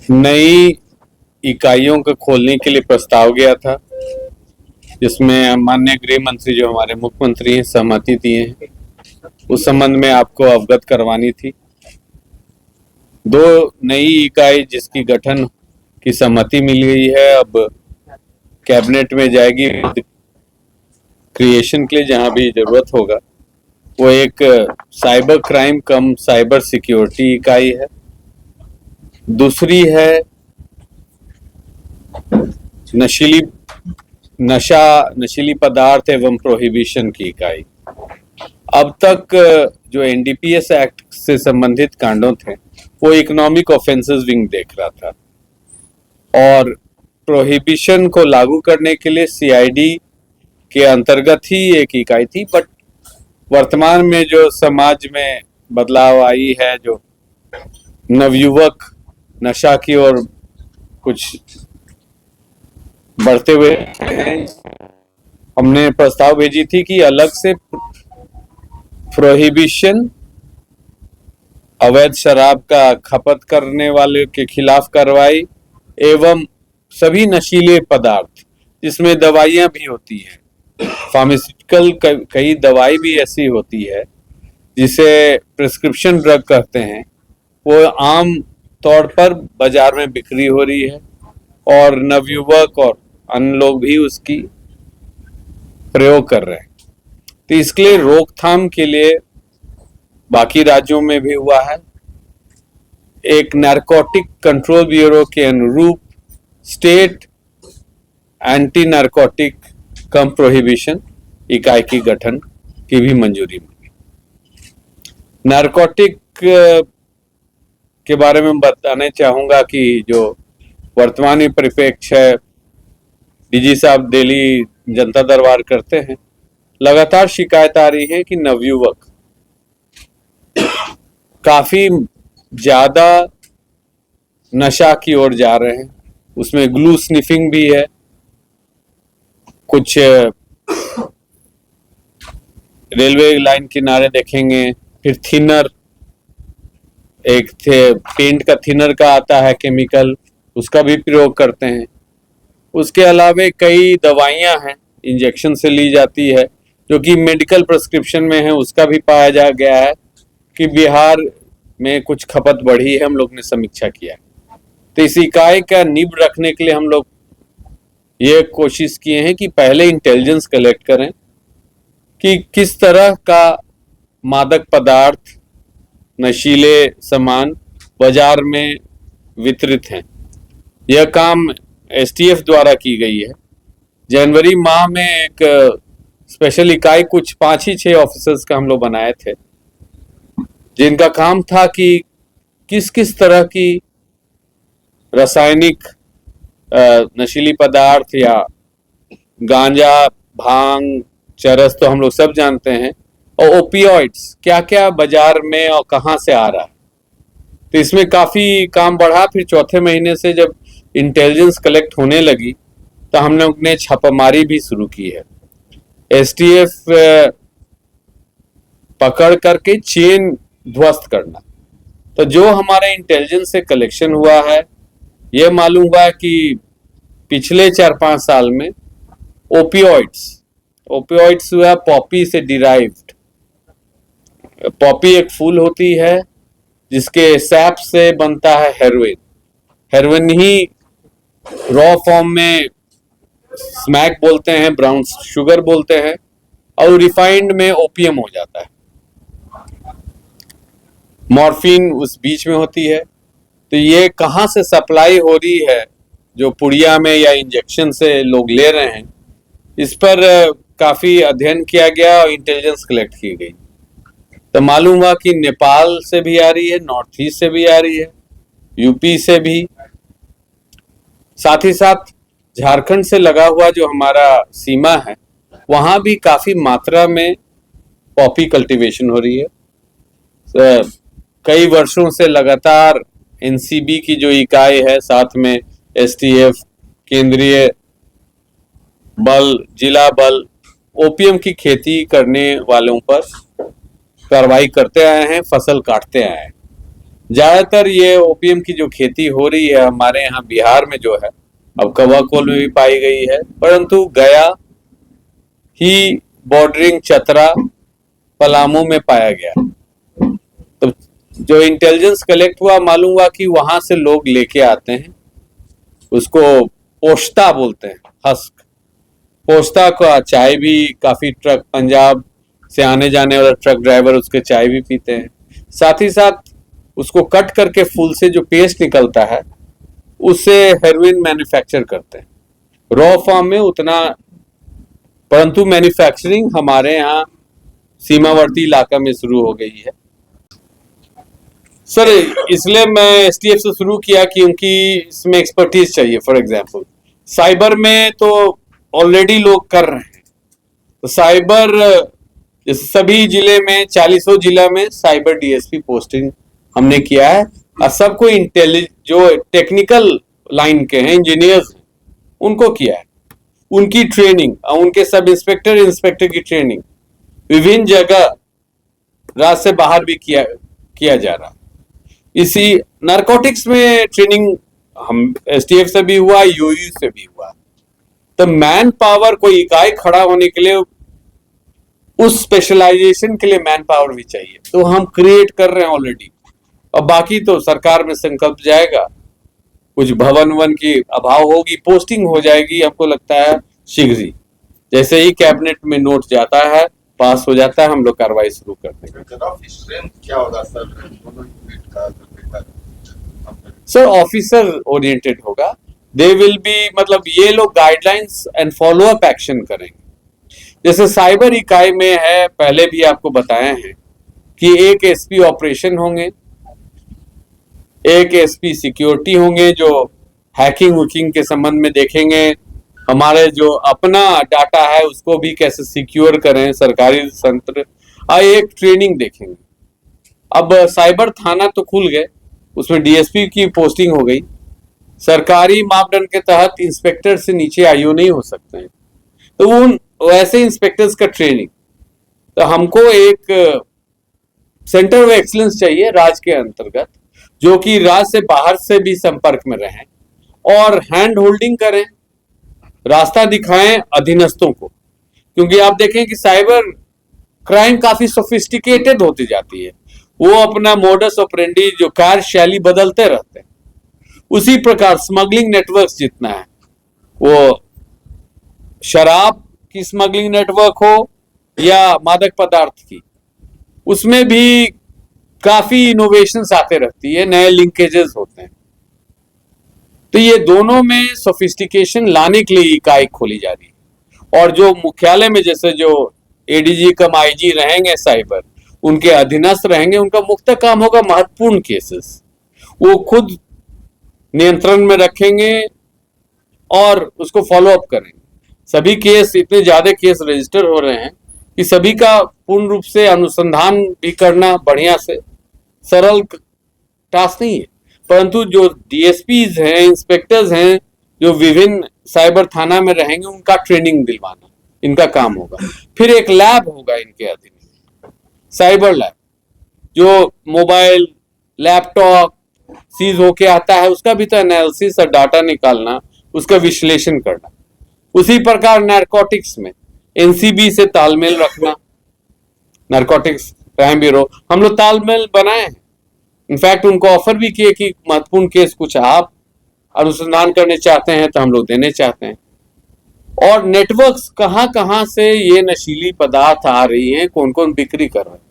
नई इकाइयों को खोलने के लिए प्रस्ताव गया था, जिसमें माननीय गृह मंत्री जो हमारे मुख्यमंत्री हैं सहमति दिए हैं। उस संबंध में आपको अवगत करवानी थी। 2 नई इकाई जिसकी गठन की सहमति मिल गई है, अब कैबिनेट में जाएगी क्रिएशन के लिए जहां भी जरूरत होगा। वो एक साइबर क्राइम कम साइबर सिक्योरिटी इकाई है। दूसरी है नशीली पदार्थ एवं प्रोहिबिशन की इकाई। अब तक जो एनडीपीएस एक्ट से संबंधित कांडों थे वो इकोनॉमिक ऑफेंसेस विंग देख रहा था, और प्रोहिबिशन को लागू करने के लिए सीआईडी के अंतर्गत ही एक इकाई थी। बट वर्तमान में जो समाज में बदलाव आई है, जो नवयुवक नशा की ओर कुछ बढ़ते हुए हैं, हमने प्रस्ताव भेजी थी कि अलग से प्रोहिबिशन, अवैध शराब का खपत करने वाले के खिलाफ कार्रवाई एवं सभी नशीले पदार्थ जिसमें दवाइयां भी होती हैं, फार्मास्यूटिकल कई दवाई भी ऐसी होती है जिसे प्रिस्क्रिप्शन ड्रग कहते हैं, वो आम तौर पर बाजार में बिक्री हो रही है और नवयुवक और अन्य लोग भी उसकी प्रयोग कर रहे हैं। तो इसके लिए रोकथाम के लिए बाकी राज्यों में भी हुआ है। एक नारकोटिक कंट्रोल ब्यूरो के अनुरूप स्टेट एंटी नारकोटिक कम प्रोहिबिशन इकाई की गठन की भी मंजूरी मिली। नारकोटिक के बारे में बताना चाहूंगा कि जो वर्तमान परिप्रेक्ष्य है, डीजी साहब दिल्ली जनता दरबार करते हैं, लगातार शिकायत आ रही है कि नवयुवक काफी ज्यादा नशा की ओर जा रहे हैं। उसमें ग्लू स्निफिंग भी है, कुछ रेलवे लाइन किनारे देखेंगे, फिर थिनर, एक पेंट का थिनर का आता है केमिकल, उसका भी प्रयोग करते हैं। उसके अलावा कई दवाइयां हैं इंजेक्शन से ली जाती है जो कि मेडिकल प्रिस्क्रिप्शन में है, उसका भी पाया जा गया है कि बिहार में कुछ खपत बढ़ी है। हम लोग ने समीक्षा किया है, तो इस इकाई का नींव रखने के लिए हम लोग ये कोशिश किए हैं कि पहले इंटेलिजेंस कलेक्ट करें कि किस तरह का मादक पदार्थ, नशीले सामान बाजार में वितरित हैं। यह काम एसटीएफ द्वारा की गई है। जनवरी माह में एक स्पेशल इकाई कुछ 5 ही 6 ऑफिसर्स का हम लोग बनाए थे, जिनका काम था कि किस किस तरह की रासायनिक नशीली पदार्थ या गांजा, भांग, चरस तो हम लोग सब जानते हैं, और ओपियोइड्स क्या क्या बाजार में और कहां से आ रहा है। तो इसमें काफी काम बढ़ा। फिर चौथे महीने से जब इंटेलिजेंस कलेक्ट होने लगी तो हम लोग ने छापामारी भी शुरू की है। एसटीएफ पकड़ करके चेन ध्वस्त करना। तो जो हमारे इंटेलिजेंस से कलेक्शन हुआ है, यह मालूम हुआ कि पिछले 4-5 साल में ओपियोइड्स हुआ पॉपी से डिराइव्ड। पॉपी एक फूल होती है जिसके सैप से बनता है हेरोइन। हेरोइन ही रॉ फॉर्म में स्मैक बोलते हैं, ब्राउन शुगर बोलते हैं, और रिफाइंड में ओपियम हो जाता है। मॉर्फिन उस बीच में होती है। तो ये कहाँ से सप्लाई हो रही है, जो पुड़िया में या इंजेक्शन से लोग ले रहे हैं, इस पर काफी अध्ययन किया गया और इंटेलिजेंस कलेक्ट की गई। तो मालूम हुआ कि नेपाल से भी आ रही है, नॉर्थ ईस्ट से भी आ रही है, यूपी से भी, साथ ही साथ झारखंड से लगा हुआ जो हमारा सीमा है, वहां भी काफी मात्रा में पॉपी कल्टीवेशन हो रही है। कई वर्षों से लगातार एनसीबी की जो इकाई है, साथ में एसटीएफ, केंद्रीय बल, जिला बल, ओपीएम की खेती करने वालों पर कार्रवाई करते आए हैं, फसल काटते आए हैं। ज्यादातर ये ओपीएम की जो खेती हो रही है हमारे यहाँ बिहार में जो है, अब कवाकोल में भी पाई गई है, परंतु गया ही बॉर्डरिंग चतरा पलामू में पाया गया। तो जो इंटेलिजेंस कलेक्ट हुआ, मालूम हुआ कि वहां से लोग लेके आते हैं, उसको पोश्ता बोलते हैं, हस्क पोश्ता का चाय भी काफी ट्रक पंजाब से आने जाने वाला ट्रक ड्राइवर उसके चाय भी पीते हैं। साथ ही साथ उसको कट करके फूल से जो पेस्ट निकलता है उससे हेरोइन मैन्युफैक्चर करते हैं, रॉ फॉर्म में उतना, परंतु मैन्युफैक्चरिंग हमारे यहाँ सीमावर्ती इलाका में शुरू हो गई है। सर इसलिए मैं एसटीएफ से शुरू किया क्योंकि इसमें एक्सपर्टीज चाहिए। फॉर एग्जांपल साइबर में तो ऑलरेडी लोग कर रहे हैं, तो साइबर सभी जिले में 40 जिला में साइबर डीएसपी पोस्टिंग हमने किया है, और सबको जो टेक्निकल लाइन के हैं, इंजीनियर्स हैं, उनको किया है। उनकी ट्रेनिंग और उनके सब इंस्पेक्टर की ट्रेनिंग विभिन्न जगह राज्य से बाहर भी किया जा रहा है। इसी नारकोटिक्स में ट्रेनिंग हम एसटीएफ से भी हुआ, यूयू से भी हुआ। तो मैन पावर, कोई इकाई खड़ा होने के लिए उस स्पेशलाइजेशन के लिए मैन पावर भी चाहिए, तो हम क्रिएट कर रहे हैं ऑलरेडी। और बाकी तो सरकार में संकल्प जाएगा, कुछ भवन की अभाव होगी, पोस्टिंग हो जाएगी, हमको लगता है शीघ्र ही, जैसे ही कैबिनेट में नोट जाता है, पास हो जाता है, हम लोग कार्रवाई शुरू कर देंगे। क्या होगा सर ऑफिसर ओरिएंटेड होगा, दे विल बी, मतलब ये लोग guidelines and follow up action करेंगे। जैसे साइबर इकाई में है, पहले भी आपको बताए हैं कि एक एसपी ऑपरेशन होंगे, एक एसपी सिक्योरिटी होंगे जो हैकिंग वुकिंग के संबंध में देखेंगे, हमारे जो अपना डाटा है उसको भी कैसे सिक्योर करें, सरकारी तंत्र, और एक ट्रेनिंग देखेंगे। अब साइबर थाना तो खुल गए, उसमें डीएसपी की पोस्टिंग हो गई, सरकारी मापदंड के तहत इंस्पेक्टर से नीचे आईओ नहीं हो सकते हैं, तो उन वैसे इंस्पेक्टर्स का ट्रेनिंग। तो हमको एक सेंटर ऑफ एक्सीलेंस चाहिए राज्य के अंतर्गत, जो कि राज्य से बाहर से भी संपर्क में रहें और हैंड होल्डिंग करें, रास्ता दिखाएं अधीनस्थों को। क्योंकि आप देखें कि साइबर क्राइम काफी सोफिस्टिकेटेड होती जाती है, वो अपना मोडस ऑपरेंडी जो कार्यशैली बदलते रहते हैं। उसी प्रकार स्मगलिंग नेटवर्क जितना है, वो शराब की स्मगलिंग नेटवर्क हो या मादक पदार्थ की, उसमें भी काफी इनोवेशंस आते रहती है, नए लिंकेजेस होते हैं। तो ये दोनों में सोफिस्टिकेशन लाने के लिए इकाई खोली जा रही है। और जो मुख्यालय में जैसे जो एडीजी कम आईजी रहेंगे साइबर, उनके अधीनस्थ रहेंगे, उनका मुख्य काम होगा महत्वपूर्ण केसेस, वो खुद नियंत्रण में रखेंगे और उसको फॉलो अप करेंगे। सभी केस, इतने ज्यादा केस रजिस्टर हो रहे हैं कि सभी का पूर्ण रूप से अनुसंधान भी करना बढ़िया से सरल टास्क नहीं है, परंतु जो डीएसपीज हैं, इंस्पेक्टर्स हैं, जो विभिन्न साइबर थाना में रहेंगे, उनका ट्रेनिंग दिलवाना इनका काम होगा। फिर एक लैब होगा इनके अधीन, साइबर लैब, जो मोबाइल लैपटॉप सीज होके आता है उसका भी तो एनालिसिस और डाटा निकालना, उसका विश्लेषण करना। उसी प्रकार नारकोटिक्स में एनसीबी से तालमेल रखना, नारकोटिक्स क्राइम ब्यूरो, हम लोग तालमेल बनाए हैं। इनफैक्ट उनको ऑफर भी किए कि महत्वपूर्ण केस कुछ आप अनुसंधान करने चाहते हैं तो हम लोग देने चाहते हैं। और नेटवर्क्स कहां से ये नशीली पदार्थ आ रही हैं, कौन कौन बिक्री कर रहे हैं।